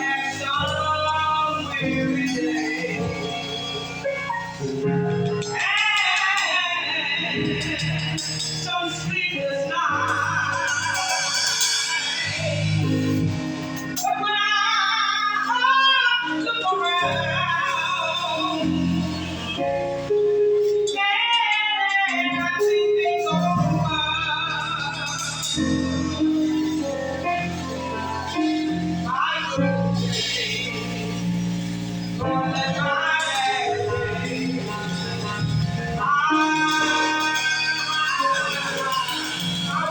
had some weary day, and some sleepless night. But when I look around, and I see things over, I could say, Lord, let my day. I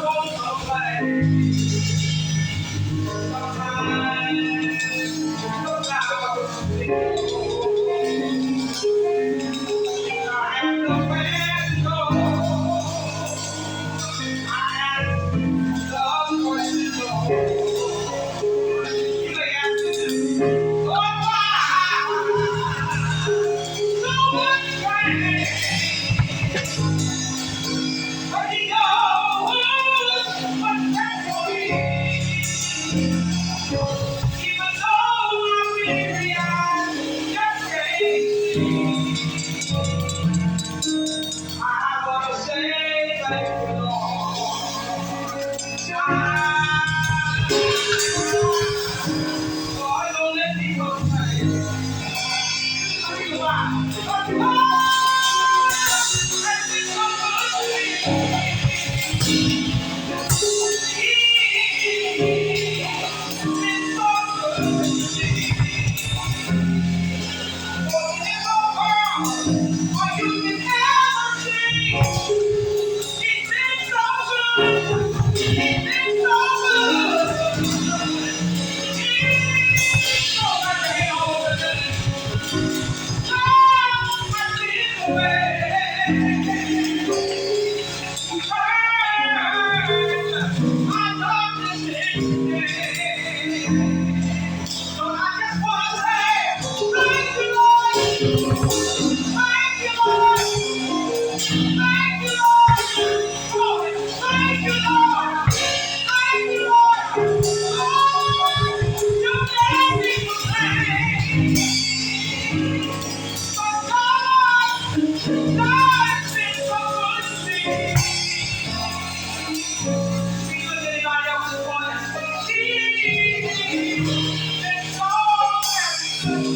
won't complain. Sometimes no doubt I have nowhere to go. I have nowhere to go. You may ask me, Lord, why so much pain? But He knows what's best for me. Even though I'm weary, I'm just crazy. I wanna say thank you, Lord. Lord, don't let me go crazy. Tell you why. But Lord, has been so good to me. So I just want to say, thank you, Lord. Thank you, Lord. Thank you, Lord. Oh, thank you, Lord. Thank you, Lord. Lord, you gave me the pain. But God, God's been so good to me. Because anybody else is born, Jesus, been so very good to me.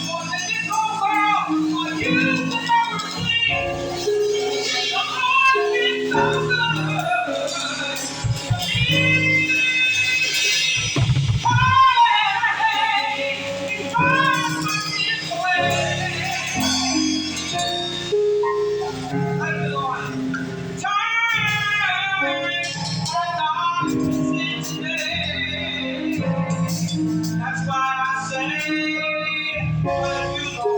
More than this whole world, for you to never sleep. The Lord's been so good to me. Hey, He turned my sins away. Thank you, Lord. That's why I say, thank you, Lord.